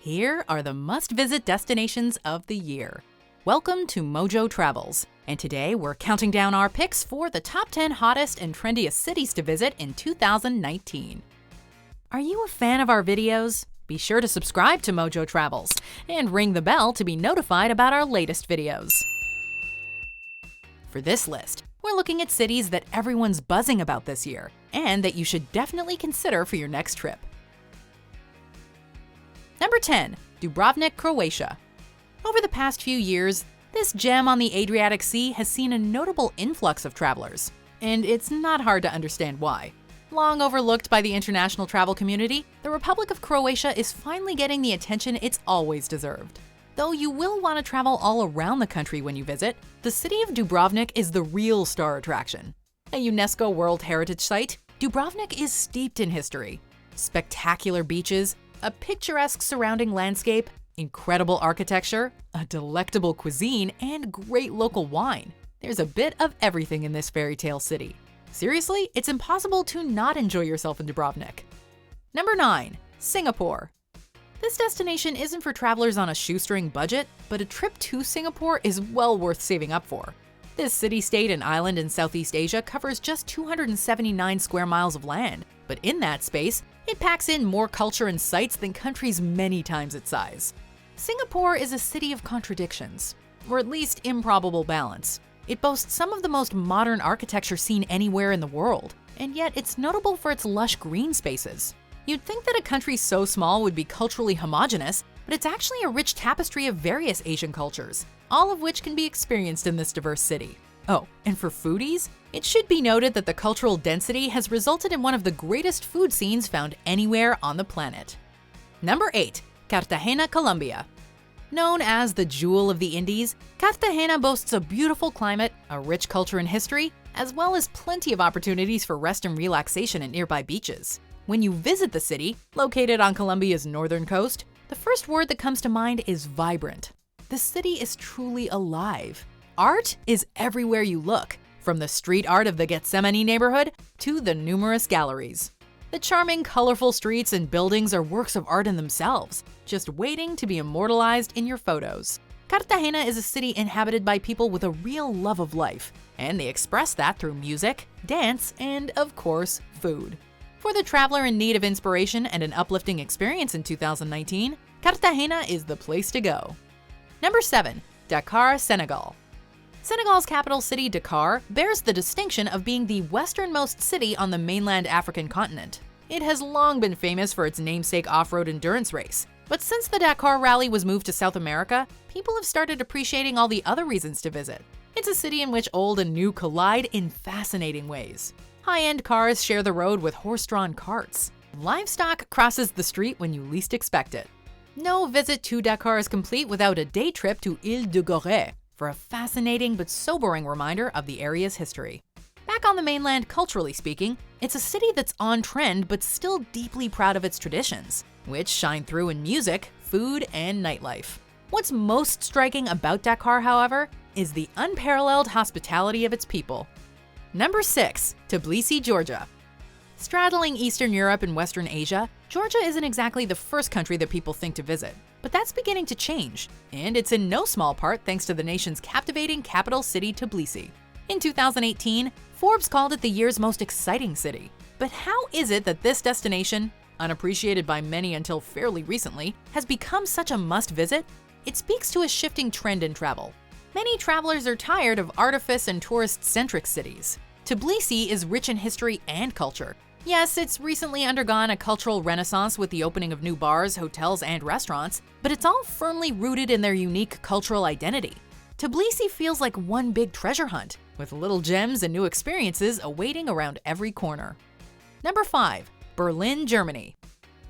Here are the must-visit destinations of the year. Welcome to MojoTravels, and today we're counting down our picks for the top 10 hottest and trendiest cities to visit in 2019. Are you a fan of our videos? Be sure to subscribe to MojoTravels and ring the bell to be notified about our latest videos. For this list, we're looking at cities that everyone's buzzing about this year and that you should definitely consider for your next trip. Number 10. Dubrovnik, Croatia. Over the past few years, this gem on the Adriatic Sea has seen a notable influx of travelers, and it's not hard to understand why. Long overlooked by the international travel community, the Republic of Croatia is finally getting the attention it's always deserved. Though you will want to travel all around the country when you visit, the city of Dubrovnik is the real star attraction. A UNESCO World Heritage Site, Dubrovnik is steeped in history. Spectacular beaches, a picturesque surrounding landscape, incredible architecture, a delectable cuisine, and great local wine. There's a bit of everything in this fairy tale city. Seriously, it's impossible to not enjoy yourself in Dubrovnik. Number 9. Singapore. This destination isn't for travelers on a shoestring budget, but a trip to Singapore is well worth saving up for. This city-state and island in Southeast Asia covers just 279 square miles of land, but in that space, it packs in more culture and sights than countries many times its size. Singapore is a city of contradictions, or at least improbable balance. It boasts some of the most modern architecture seen anywhere in the world, and yet it's notable for its lush green spaces. You'd think that a country so small would be culturally homogenous, but it's actually a rich tapestry of various Asian cultures, all of which can be experienced in this diverse city. Oh, and for foodies, it should be noted that the cultural density has resulted in one of the greatest food scenes found anywhere on the planet. Number 8. Cartagena, Colombia. Known as the Jewel of the Indies, Cartagena boasts a beautiful climate, a rich culture and history, as well as plenty of opportunities for rest and relaxation at nearby beaches. When you visit the city, located on Colombia's northern coast, the first word that comes to mind is vibrant. The city is truly alive. Art is everywhere you look, from the street art of the Gethsemane neighborhood to the numerous galleries. The charming, colorful streets and buildings are works of art in themselves, just waiting to be immortalized in your photos. Cartagena is a city inhabited by people with a real love of life, and they express that through music, dance, and, of course, food. For the traveler in need of inspiration and an uplifting experience in 2019, Cartagena is the place to go. Number 7. Dakar, Senegal. Senegal's capital city, Dakar, bears the distinction of being the westernmost city on the mainland African continent. It has long been famous for its namesake off-road endurance race, but since the Dakar Rally was moved to South America, people have started appreciating all the other reasons to visit. It's a city in which old and new collide in fascinating ways. High-end cars share the road with horse-drawn carts. Livestock crosses the street when you least expect it. No visit to Dakar is complete without a day trip to Île de Gorée for a fascinating but sobering reminder of the area's history. Back on the mainland, culturally speaking, it's a city that's on trend but still deeply proud of its traditions, which shine through in music, food, and nightlife. What's most striking about Dakar, however, is the unparalleled hospitality of its people. Number 6. Tbilisi, Georgia. Straddling Eastern Europe and Western Asia, Georgia isn't exactly the first country that people think to visit. But that's beginning to change, and it's in no small part thanks to the nation's captivating capital city, Tbilisi. In 2018, Forbes called it the year's most exciting city. But how is it that this destination, unappreciated by many until fairly recently, has become such a must-visit? It speaks to a shifting trend in travel. Many travelers are tired of artifice and tourist-centric cities. Tbilisi is rich in history and culture. Yes, it's recently undergone a cultural renaissance with the opening of new bars, hotels, and restaurants, but it's all firmly rooted in their unique cultural identity. Tbilisi feels like one big treasure hunt, with little gems and new experiences awaiting around every corner. Number 5. Berlin, Germany.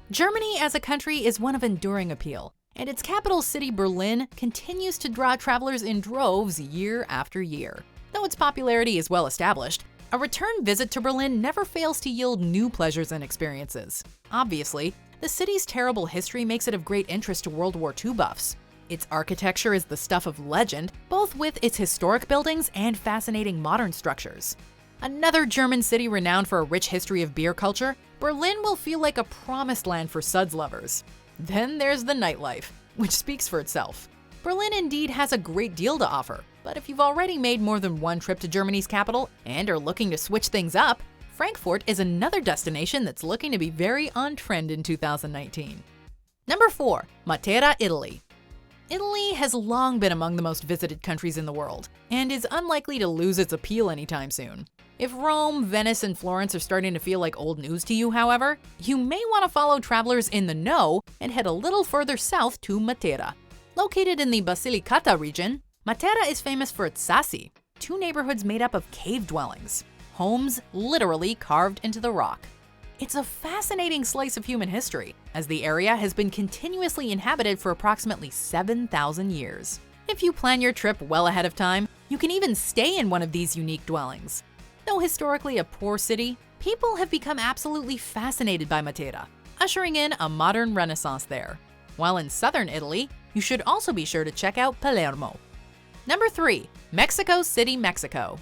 Germany as a country is one of enduring appeal, and its capital city, Berlin, continues to draw travelers in droves year after year. Though its popularity is well established, a return visit to Berlin never fails to yield new pleasures and experiences. Obviously, the city's terrible history makes it of great interest to World War II buffs. Its architecture is the stuff of legend, both with its historic buildings and fascinating modern structures. Another German city renowned for a rich history of beer culture, Berlin will feel like a promised land for suds lovers. Then there's the nightlife, which speaks for itself. Berlin indeed has a great deal to offer, but if you've already made more than one trip to Germany's capital and are looking to switch things up, Frankfurt is another destination that's looking to be very on trend in 2019. Number 4. Matera, Italy. Italy has long been among the most visited countries in the world, and is unlikely to lose its appeal anytime soon. If Rome, Venice, and Florence are starting to feel like old news to you, however, you may want to follow travelers in the know and head a little further south to Matera. Located in the Basilicata region, Matera is famous for its sassi, 2 neighborhoods made up of cave dwellings, homes literally carved into the rock. It's a fascinating slice of human history, as the area has been continuously inhabited for approximately 7,000 years. If you plan your trip well ahead of time, you can even stay in one of these unique dwellings. Though historically a poor city, people have become absolutely fascinated by Matera, ushering in a modern renaissance there. While in southern Italy, you should also be sure to check out Palermo. Number 3. Mexico City, Mexico.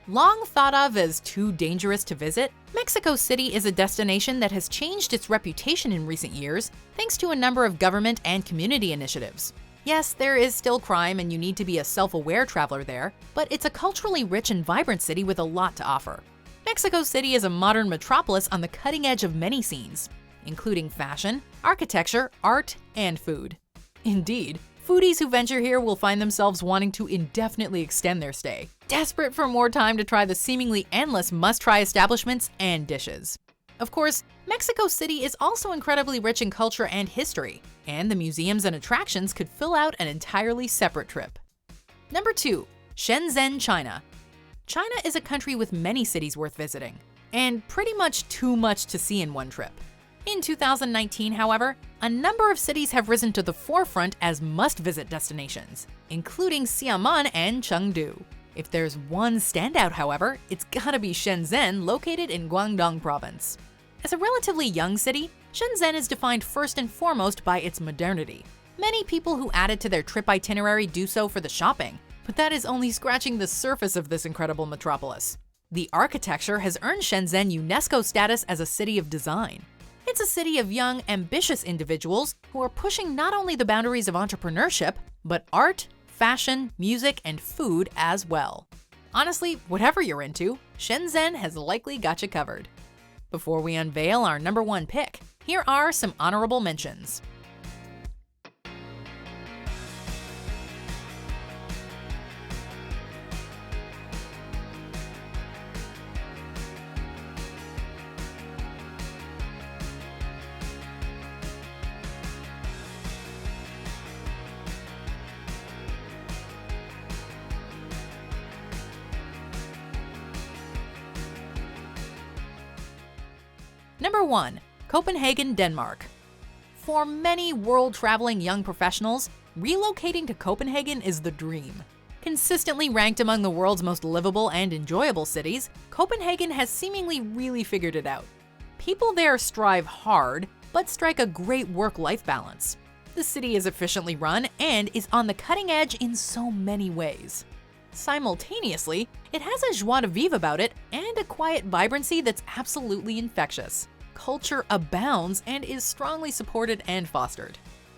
Long thought of as too dangerous to visit, Mexico City is a destination that has changed its reputation in recent years thanks to a number of government and community initiatives. Yes, there is still crime and you need to be a self-aware traveler there, but it's a culturally rich and vibrant city with a lot to offer. Mexico City is a modern metropolis on the cutting edge of many scenes, including fashion, architecture, art, and food. Indeed, foodies who venture here will find themselves wanting to indefinitely extend their stay, desperate for more time to try the seemingly endless must-try establishments and dishes. Of course, Mexico City is also incredibly rich in culture and history, and the museums and attractions could fill out an entirely separate trip. Number 2. Shenzhen, China. China is a country with many cities worth visiting, and pretty much too much to see in one trip. In 2019, however, a number of cities have risen to the forefront as must-visit destinations, including Xiamen and Chengdu. If there's one standout, however, it's gotta be Shenzhen, located in Guangdong province. As a relatively young city, Shenzhen is defined first and foremost by its modernity. Many people who add it to their trip itinerary do so for the shopping, but that is only scratching the surface of this incredible metropolis. The architecture has earned Shenzhen UNESCO status as a city of design. It's a city of young, ambitious individuals who are pushing not only the boundaries of entrepreneurship, but art, fashion, music, and food as well. Honestly, whatever you're into, Shenzhen has likely got you covered. Before we unveil our number 1 pick, here are some honorable mentions. Number 1. Copenhagen, Denmark. For many world-traveling young professionals, relocating to Copenhagen is the dream. Consistently ranked among the world's most livable and enjoyable cities, Copenhagen has seemingly really figured it out. People there strive hard, but strike a great work-life balance. The city is efficiently run and is on the cutting edge in so many ways. Simultaneously, it has a joie de vivre about it and a quiet vibrancy that's absolutely infectious. Culture abounds and is strongly supported and fostered.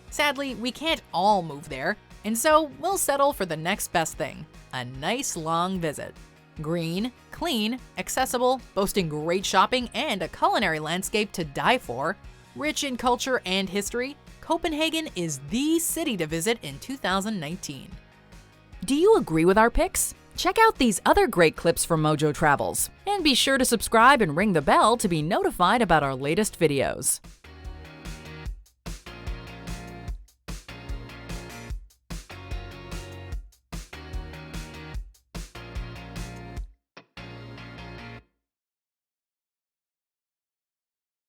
Sadly, we can't all move there, and so we'll settle for the next best thing, a nice long visit. Green, clean, accessible, boasting great shopping and a culinary landscape to die for, rich in culture and history, Copenhagen is the city to visit in 2019. Do you agree with our picks? Check out these other great clips from MojoTravels, and be sure to subscribe and ring the bell to be notified about our latest videos.